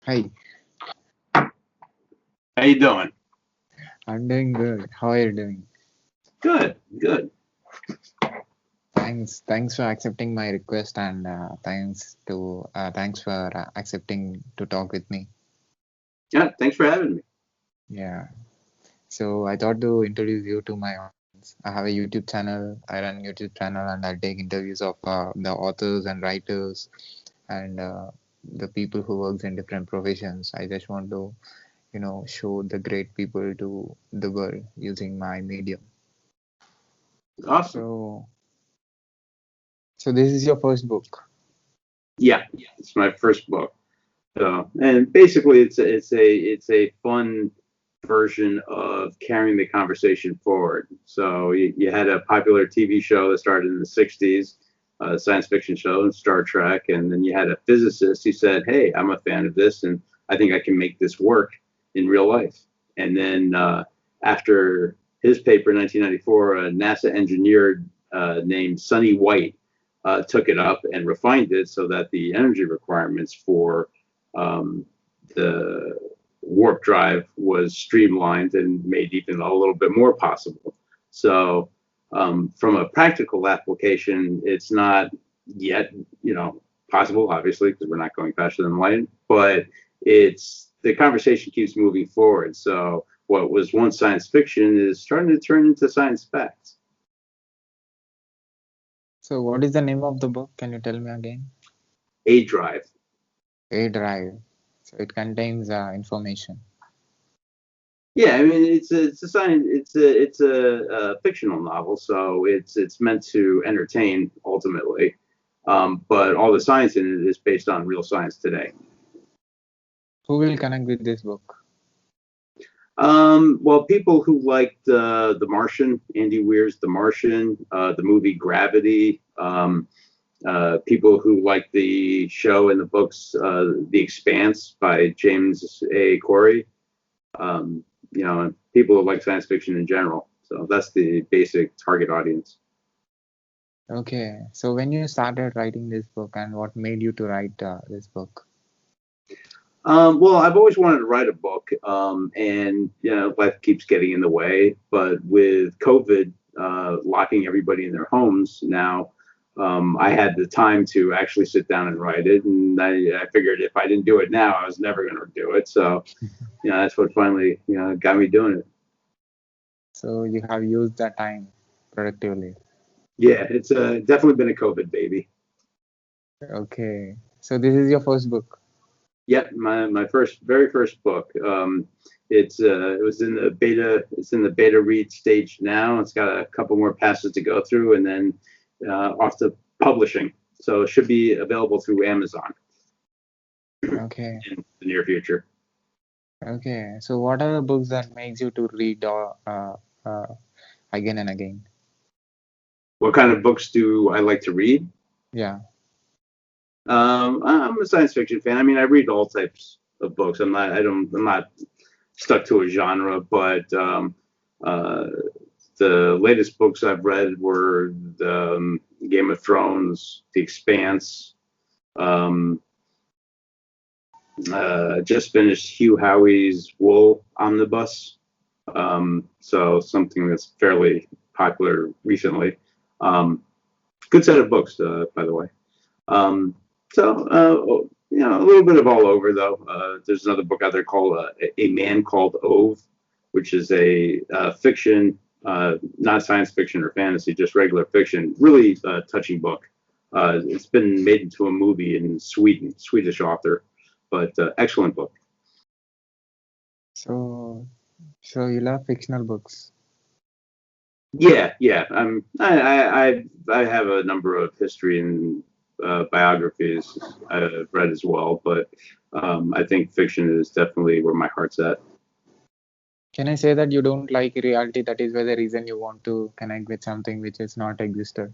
Hi, How you doing? I'm doing good. How are you doing? Good, good. Thanks for accepting my request and thanks for accepting to talk with me. Yeah, thanks for having me. Yeah. So I thought to introduce you to my audience. I have a YouTube channel. I run YouTube channel and I take interviews of the authors and writers and the people who works in different professions. I just want to, show the great people to the world using my medium. Awesome. So, so this is your first book. Yeah, it's my first book. So, and basically, it's a fun version of carrying the conversation forward. So you had a popular TV show that started in the '60s, a science fiction show, Star Trek, and then you had a physicist who said, "Hey, I'm a fan of this, and I think I can make this work in real life." And then after his paper in 1994, a NASA engineer named Sonny White took it up and refined it so that the energy requirements for um, the warp drive was streamlined and made even a little bit more possible. So, from a practical application, it's not yet, possible, obviously, because we're not going faster than light, but it's the conversation keeps moving forward. So, what was once science fiction is starting to turn into science facts. So what is the name of the book? Can you tell me again? A drive. A drive. So it contains information. Yeah, I mean it's a science it's a fictional novel, so it's meant to entertain ultimately, but all the science in it is based on real science today. Who will connect with this book? Well, people who liked The Martian, Andy Weir's The Martian, the movie Gravity, people who like the show and the books The Expanse by James A. Corey, and people who like science fiction in general. So that's the basic target audience. Okay. So when you started writing this book and what made you to write this book? Well, I've always wanted to write a book, and life keeps getting in the way. But with COVID locking everybody in their homes now, I had the time to actually sit down and write it. And I figured if I didn't do it now, I was never going to do it. So, that's what finally, got me doing it. So you have used that time productively. Yeah, it's definitely been a COVID baby. Okay. So this is your first book. Yep, my very first book. It was in the beta. It's in the beta read stage now. It's got a couple more passes to go through, and then off to publishing. So it should be available through Amazon Okay. in the near future. Okay. So what are the books that makes you to read again and again? What kind of books do I like to read? Yeah. I'm a science fiction fan. I mean, I read all types of books. I'm not stuck to a genre, but uh, the latest books I've read were the Game of Thrones, The Expanse. Um, just finished Hugh Howey's Wool Omnibus, so something that's fairly popular recently. Um, Good set of books, by the way. Um, a little bit of all over though. There's another book out there called A Man Called Ove, which is a fiction, not science fiction or fantasy, just regular fiction. Really touching book. It's been made into a movie in Sweden, Swedish author, but excellent book. So so you love fictional books. Yeah, yeah. I have a number of history and biographies I've read as well, but I think fiction is definitely where my heart's at. Can I say that you don't like reality? That is why the reason you want to connect with something which is not existed.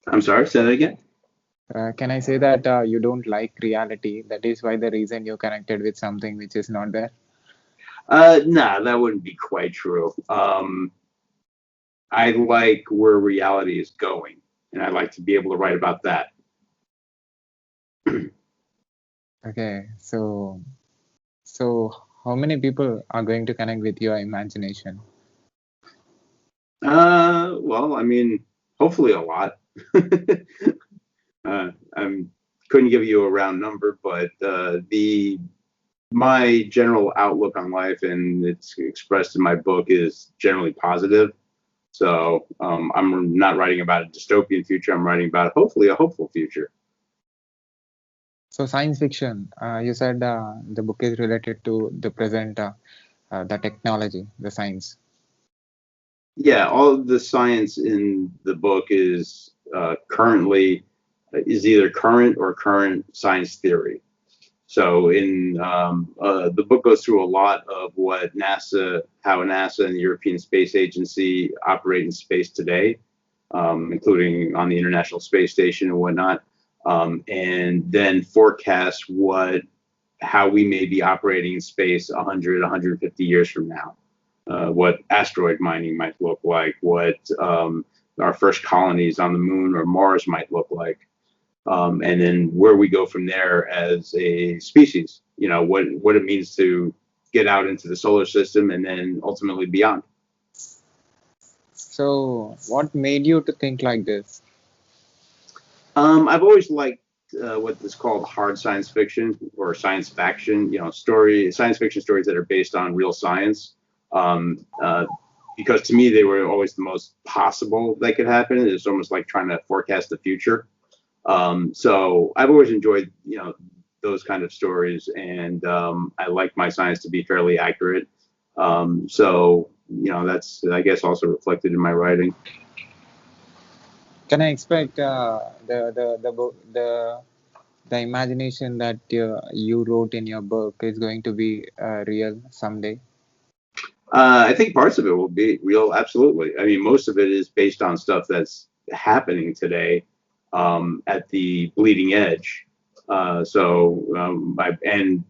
I'm sorry, say that again. Can I say that you don't like reality? That is why the reason you connected with something which is not there. No, that wouldn't be quite true. I like where reality is going, and I like to be able to write about that. Okay, so how many people are going to connect with your imagination? Well, I mean, hopefully a lot. I couldn't give you a round number, but the my general outlook on life, and it's expressed in my book, is generally positive. So I'm not writing about a dystopian future. I'm writing about hopefully a hopeful future. So science fiction, you said the book is related to the present, the technology, the science. Yeah, all of the science in the book currently is either current or current science theory. So in the book goes through a lot of how NASA and the European Space Agency operate in space today, including on the International Space Station and whatnot, and then forecast how we may be operating in space 100, 150 years from now. What asteroid mining might look like, what our first colonies on the moon or Mars might look like, and then where we go from there as a species. You know what it means to get out into the solar system and then ultimately beyond. So what made you to think like this? I've always liked what is called hard science fiction or science faction. You know, science fiction stories that are based on real science. Um, uh, because to me, they were always the most possible that could happen. It's almost like trying to forecast the future. So I've always enjoyed, those kind of stories, and I like my science to be fairly accurate. So that's, I guess, also reflected in my writing. Can I expect the imagination that you wrote in your book is going to be real someday? I think parts of it will be real, absolutely. I mean, most of it is based on stuff that's happening today at the bleeding edge. And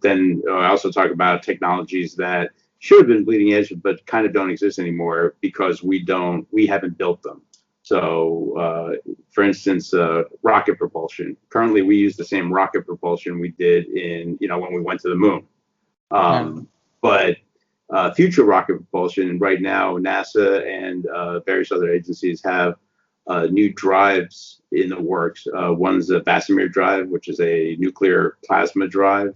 then I also talk about technologies that should have been bleeding edge, but kind of don't exist anymore because we haven't built them. So, for instance, rocket propulsion. Currently, we use the same rocket propulsion we did when we went to the moon. Yeah. But future rocket propulsion, right now, NASA and various other agencies have new drives in the works. One's a Basimir drive, which is a nuclear plasma drive.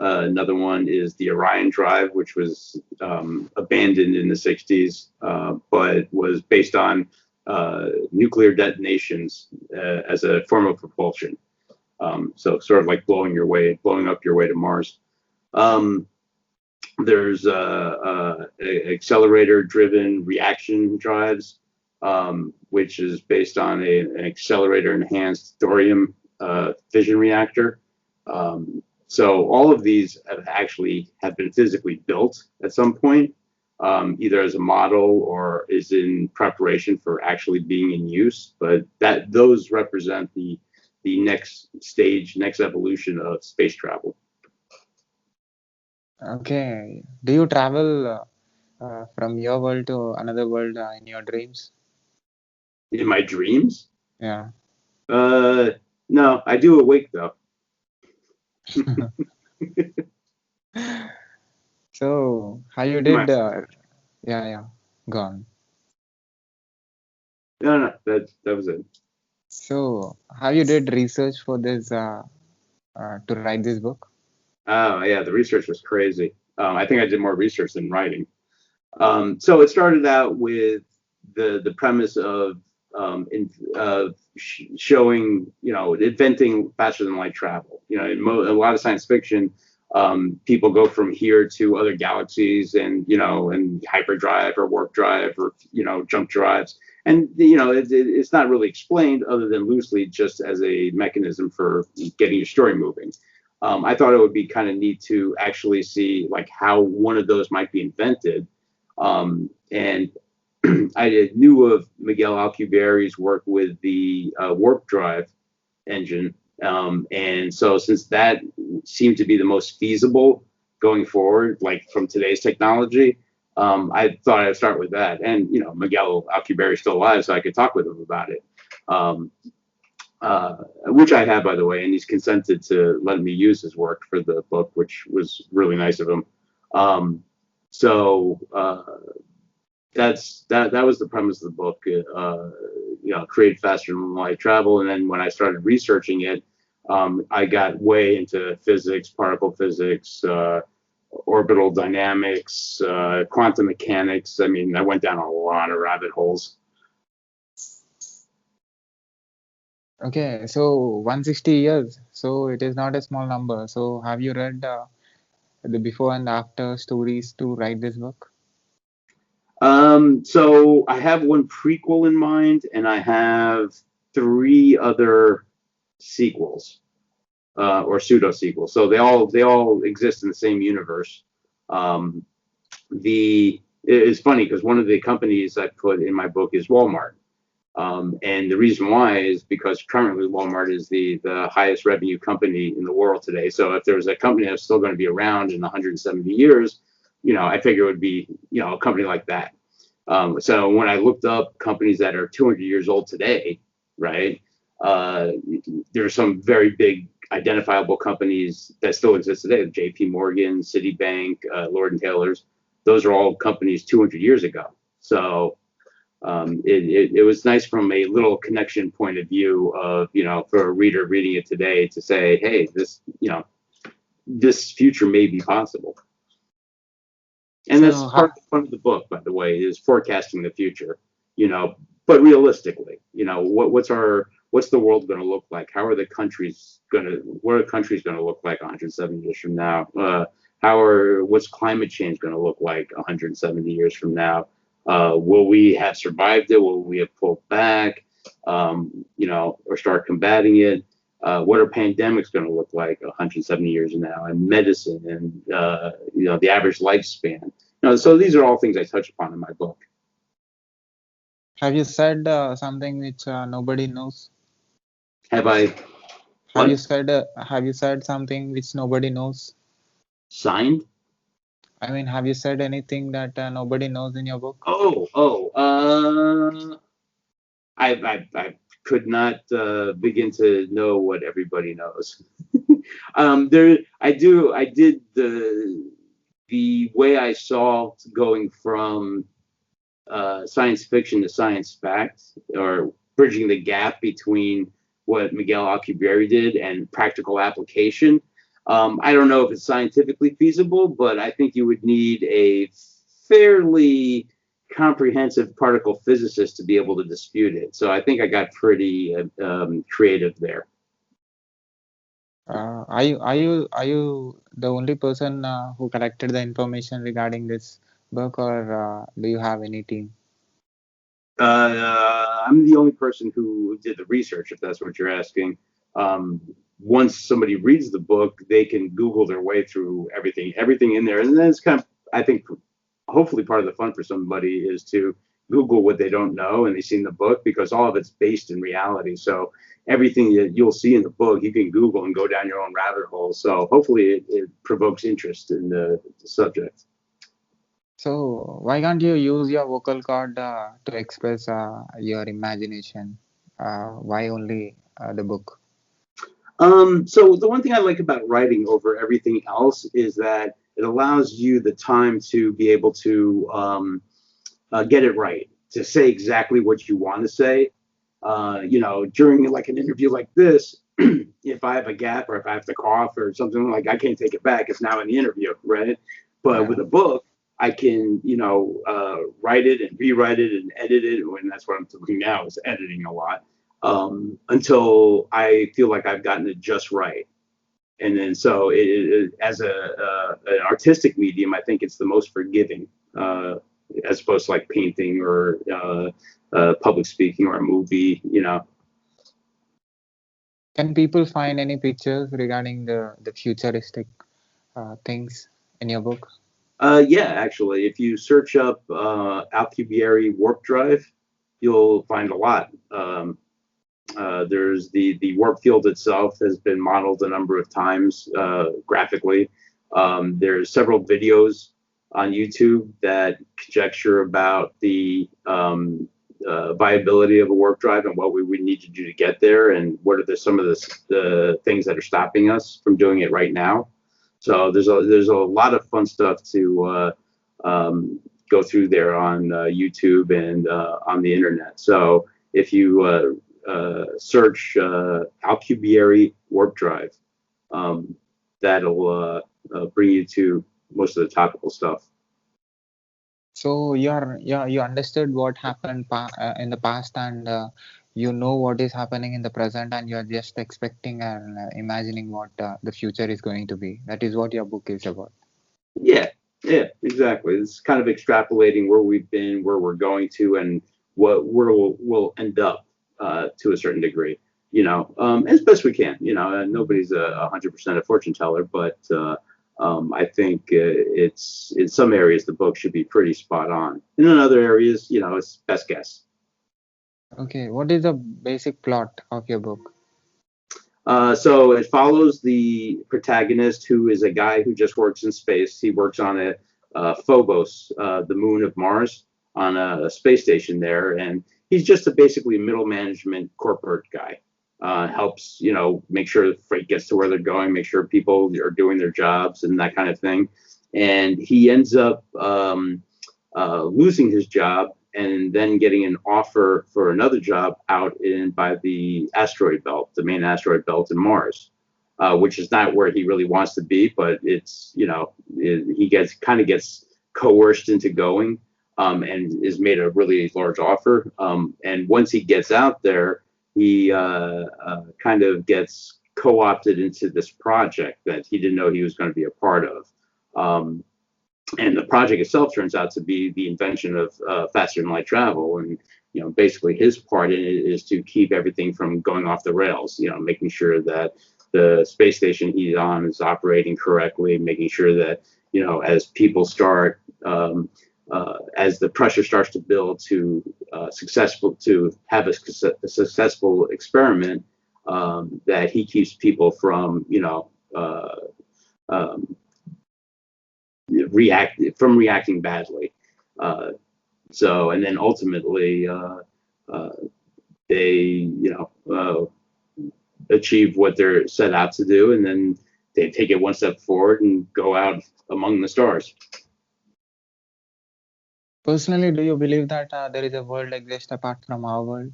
Another one is the Orion drive, which was abandoned in the 60s, but was based on nuclear detonations as a form of propulsion. So sort of like blowing up your way to Mars. Um, there's accelerator-driven reaction drives, which is based on an accelerator-enhanced thorium fission reactor. So all of these have been physically built at some point, either as a model or is in preparation for actually being in use. But those represent the next stage, next evolution of space travel. Okay. Do you travel from your world to another world in your dreams? In my dreams, Yeah. Uh, no, I do awake though. So how you My did? Yeah, yeah. Gone. no, that was it. So how you did research for this to write this book? Oh yeah, the research was crazy. I think I did more research than writing. So it started out with the premise of showing, inventing faster than light travel. In a lot of science fiction, people go from here to other galaxies, and hyperdrive or warp drive or jump drives, and it's not really explained other than loosely, just as a mechanism for getting your story moving. I thought it would be kind of neat to actually see like how one of those might be invented, and I knew of Miguel Alcubierre's work with the warp drive engine. And so, since that seemed to be the most feasible going forward, like from today's technology, I thought I'd start with that. And, Miguel Alcubierre is still alive, so I could talk with him about it. Um, which I have, by the way, and he's consented to letting me use his work for the book, which was really nice of him. Um, so that was the premise of the book. Create faster than light travel, and then when I started researching it, I got way into physics, particle physics, orbital dynamics, quantum mechanics. I mean, I went down a lot of rabbit holes. Okay, so 160 years. So it is not a small number. So have you read the before and after stories to write this book? So I have one prequel in mind, and I have three other sequels, or pseudo sequels. So they all exist in the same universe. Um, it's funny because one of the companies I put in my book is Walmart. And the reason why is because currently Walmart is the highest revenue company in the world today. So if there was a company that's still going to be around in 170 years, I figure it would be, a company like that. So when I looked up companies that are 200 years old today, right, uh, there are some very big identifiable companies that still exist today: J.P. Morgan, Citibank, Lord and Taylor's. Those are all companies 200 years ago. So it was nice from a little connection point of view of, for a reader reading it today to say, hey, this future may be possible. And that's So part of the fun of the book, by the way, is forecasting the future, but realistically, what's the world going to look like? What are countries going to look like 170 years from now? What's climate change going to look like 170 years from now? Will we have survived it? Will we have pulled back, or start combating it? What are pandemics going to look like 170 years from now, and medicine, and the average lifespan? So these are all things I touch upon in my book. have you said something which nobody knows? Have I what Have you said something which nobody knows? signed? I mean, have you said anything that nobody knows in your book? I could not begin to know what everybody knows. I did the way I saw going from science fiction to science fact, or bridging the gap between what Miguel Alcubierre did and practical application. I don't know if it's scientifically feasible, but I think you would need a fairly comprehensive particle physicist to be able to dispute it. So I think I got pretty creative there. Are you the only person who collected the information regarding this book, or do you have any team? I'm the only person who did the research, if that's what you're asking. Once somebody reads the book, they can Google their way through everything in there, and then it's kind of, I think, hopefully part of the fun for somebody is to Google what they don't know and they see in the book, because all of it's based in reality. So everything that you'll see in the book, you can Google and go down your own rabbit hole. So hopefully it provokes interest in the subject. So why can't you use your vocal cord to express your imagination? Why only the book? So the one thing I like about writing over everything else is that it allows you the time to be able to get it right, to say exactly what you want to say. During like an interview like this, if I have a gap or if I have to cough or something, like, I can't take it back. It's now in the interview, right? But with Yeah. a book, I can, write it and rewrite it and edit it. And that's what I'm doing now, is editing a lot, until I feel like I've gotten it just right. And then so as an artistic medium, I think it's the most forgiving, as opposed to like painting or public speaking or a movie. Can people find any pictures regarding the futuristic things in your book? Yeah, actually, if you search up Alcubierre warp drive, you'll find a lot. There's the warp field itself has been modeled a number of times graphically. There's several videos on YouTube that conjecture about viability of a warp drive and what we would need to do to get there, and what are some of the things that are stopping us from doing it right now. So there's a lot of fun stuff to go through there on YouTube and on the internet. So if you search Alcubierre warp drive, that'll bring you to most of the topical stuff. So you understood what happened in the past, and you know what is happening in the present, and you're just expecting and imagining what the future is going to be. That is what your book is about. Yeah, exactly. It's kind of extrapolating where we've been, where we're going to, and where we'll end up to a certain degree. As best we can. Nobody's 100% a fortune teller, but I think it's in some areas the book should be pretty spot on. And in other areas, it's best guess. Okay, what is the basic plot of your book? So it follows the protagonist, who is a guy who just works in space. He works on Phobos, the moon of Mars, on a space station there, and he's just a basically middle management corporate guy. Helps, make sure the freight gets to where they're going, make sure people are doing their jobs and that kind of thing. And he ends up losing his job and then getting an offer for another job out by the asteroid belt, the main asteroid belt in Mars, which is not where he really wants to be, but it's, he gets coerced into going, and is made a really large offer. And once he gets out there, he kind of gets co-opted into this project that he didn't know he was going to be a part of. And the project itself turns out to be the invention of faster than light travel. And, basically his part in it is to keep everything from going off the rails, making sure that the space station he's on is operating correctly, making sure that, as people start, as the pressure starts to build to have a successful experiment, that he keeps people from, reacting badly. And then ultimately they achieve what they're set out to do, and then they take it one step forward and go out among the stars. Personally, do you believe that there is a world exists apart from our world?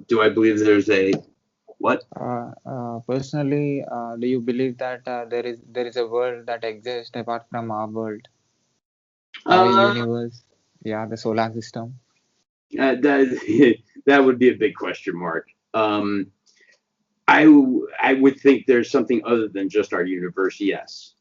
Do I believe there's a what? Personally, do you believe that there is a world that exists apart from our world, our universe, the solar system? That would be a big question mark. I would think there's something other than just our universe. Yes.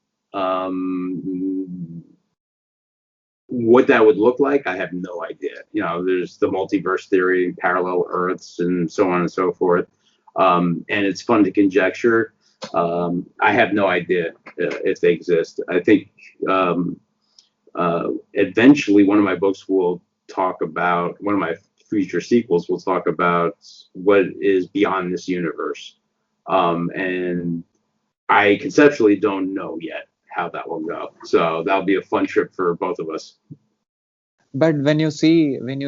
What that would look like, I have no idea. There's the multiverse theory, parallel Earths, and so on and so forth. And it's fun to conjecture. I have no idea if they exist. I think eventually one of my books will talk about, one of my future sequels will talk about what is beyond this universe. And I conceptually don't know yet how that will go. So that'll be a fun trip for both of us. But when you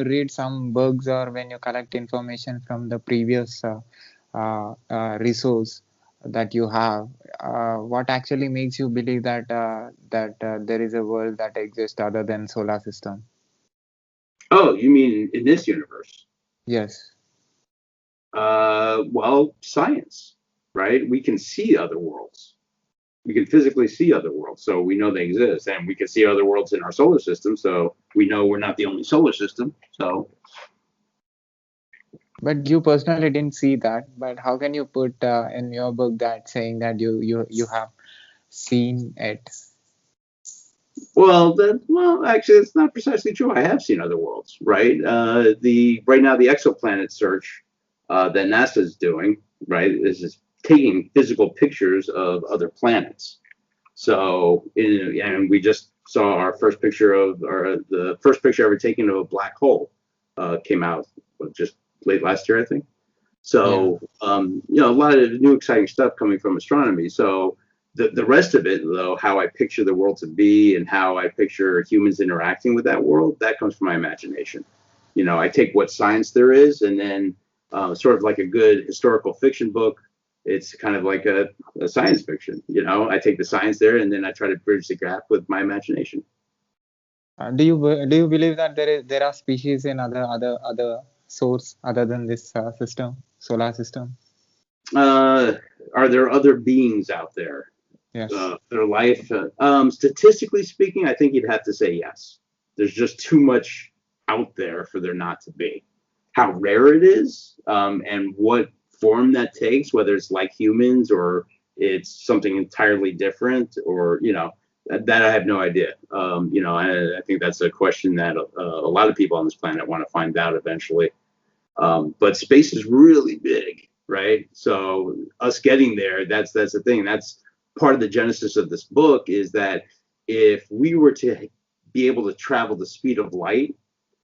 read some books, or when you collect information from the previous resource that you have, what actually makes you believe that there is a world that exists other than solar system? Oh, you mean in this universe? Yes. Well, science, right? We can see other worlds. We can physically see other worlds, so we know they exist, and we can see other worlds in our solar system, so we know we're not the only solar system. So, but you personally didn't see that. But how can you put in your book that saying that you have seen it? Well, actually, it's not precisely true. I have seen other worlds, right? Right now the exoplanet search that NASA is doing, right, is taking physical pictures of other planets. So, and we just saw our first picture the first picture ever taken of a black hole came out just late last year, I think. So, a lot of new exciting stuff coming from astronomy. So the rest of it, though, how I picture the world to be and how I picture humans interacting with that world, that comes from my imagination. I take what science there is, and then sort of like a good historical fiction book, it's kind of like a science fiction. I take the science there, and then I try to bridge the gap with my imagination. Do you believe that there are species in other source other than this solar system? Are there other beings out there? Yes. Their life. Statistically speaking, I think you'd have to say yes. There's just too much out there for there not to be. How rare it is, and what form that takes, whether it's like humans or it's something entirely different, or that I have no idea. I think that's a question that a lot of people on this planet want to find out eventually. But space is really big, right? So us getting there, that's the thing. That's part of the genesis of this book, is that if we were to be able to travel the speed of light,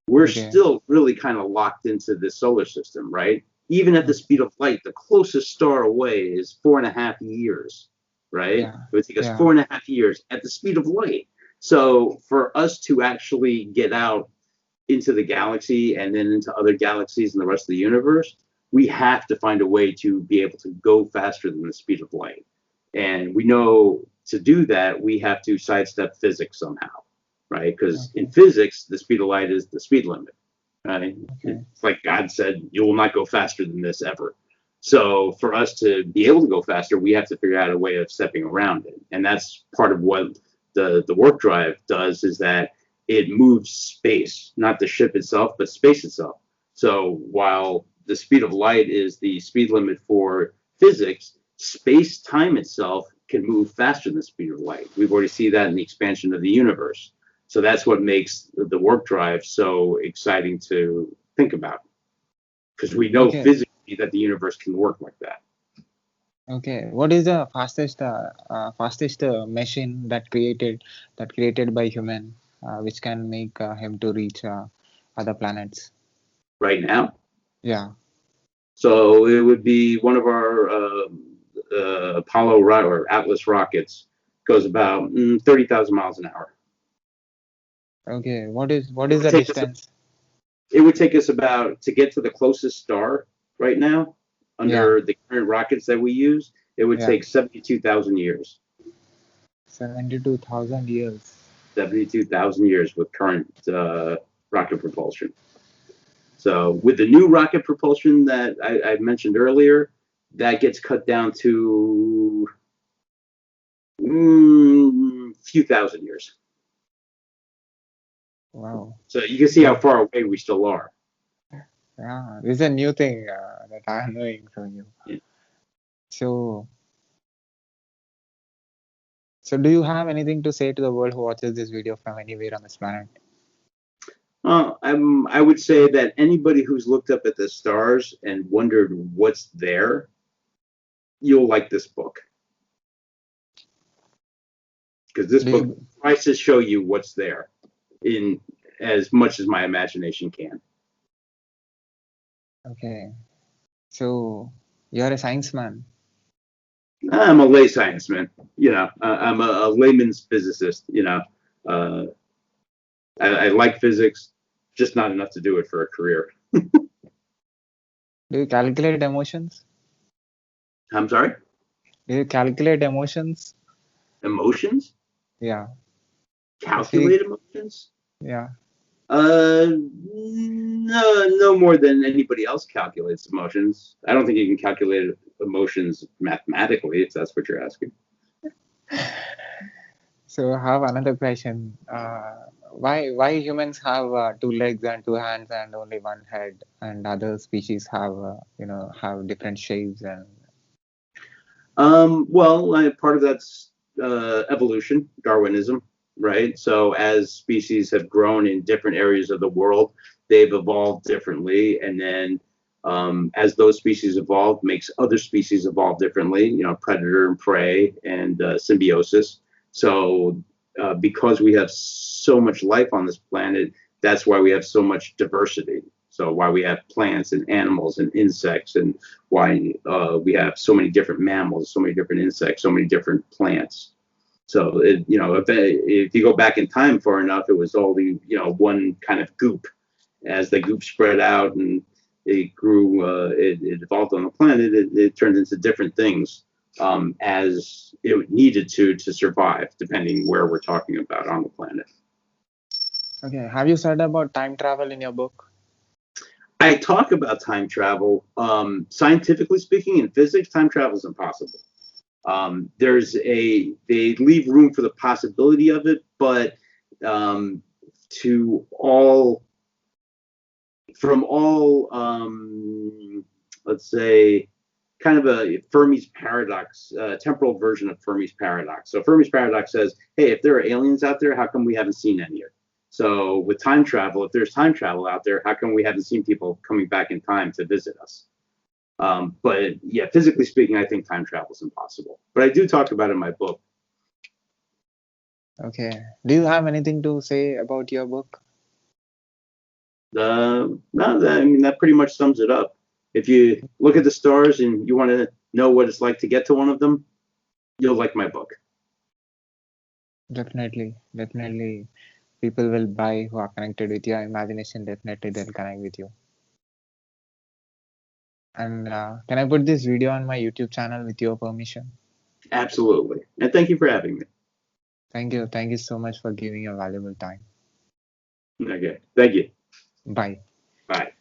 we're Okay. still really kind of locked into the solar system, right? Even at the speed of light, the closest star away is 4.5 years, right? Yeah. It would take us Yeah. 4.5 years at the speed of light. So for us to actually get out into the galaxy and then into other galaxies and the rest of the universe, we have to find a way to be able to go faster than the speed of light. And we know to do that, we have to sidestep physics somehow, right? Because in physics, the speed of light is the speed limit. Right? Okay. It's like God said, you will not go faster than this ever. So for us to be able to go faster, we have to figure out a way of stepping around it. And that's part of what the warp drive does, is that it moves space, not the ship itself, but space itself. So while the speed of light is the speed limit for physics, space-time itself can move faster than the speed of light. We've already seen that in the expansion of the universe. So that's what makes the warp drive so exciting to think about, because we know physically that the universe can work like that. Okay. What is the fastest machine that created by human, which can make him to reach other planets? Right now? Yeah. So it would be one of our Apollo or Atlas rockets. Goes about 30,000 miles an hour. Okay. What is the distance? It would take us about, to get to the closest star right now, under the current rockets that we use, it would take 72,000 years. 72,000 years. 72,000 years with current rocket propulsion. So with the new rocket propulsion that I mentioned earlier, that gets cut down to few thousand years. Wow. So you can see how far away we still are. Yeah, this is a new thing that I'm knowing from you. Yeah. So do you have anything to say to the world who watches this video from anywhere on this planet? I would say that anybody who's looked up at the stars and wondered what's there, you'll like this book. Because this book tries to show you what's there in as much as my imagination can. Okay. So you're a science man. I'm a lay science man. I'm a layman's physicist. I like physics, just not enough to do it for a career. Do you calculate emotions? I'm sorry? Do you calculate emotions? Emotions? Yeah. Calculate emotions? Yeah. No more than anybody else calculates emotions. I don't think you can calculate emotions mathematically, if that's what you're asking. So I have another question. Why humans have 2 legs and 2 hands and only 1 head, and other species have have different shapes and? Well, part of that's evolution, Darwinism, right? So as species have grown in different areas of the world, they've evolved differently, and then as those species evolve, makes other species evolve differently. Predator and prey and symbiosis. So because we have so much life on this planet, that's why we have so much diversity. So why we have plants and animals and insects, and why we have so many different mammals, so many different insects, so many different plants. So if you go back in time far enough, it was all the one kind of goop, as the goop spread out and it grew, it evolved on the planet, it turned into different things as it needed to survive, depending where we're talking about on the planet. Okay. Have you said about time travel in your book? I talk about time travel. Scientifically speaking, in physics, time travel is impossible. They leave room for the possibility of it, but to all, from all, let's say, kind of a Fermi's paradox, temporal version of Fermi's paradox. So Fermi's paradox says, hey, if there are aliens out there, how come we haven't seen any yet? So with time travel, if there's time travel out there, how come we haven't seen people coming back in time to visit us? But yeah, physically speaking, I think time travel is impossible. But I do talk about it in my book. Okay. Do you have anything to say about your book? No, I mean, that pretty much sums it up. If you look at the stars and you want to know what it's like to get to one of them, you'll like my book. Definitely. Definitely. People will buy who are connected with your imagination. Definitely, they'll connect with you. And can I put this video on my YouTube channel with your permission? Absolutely. And thank you for having me. Thank you. Thank you so much for giving your valuable time. Okay. Thank you. Bye. Bye.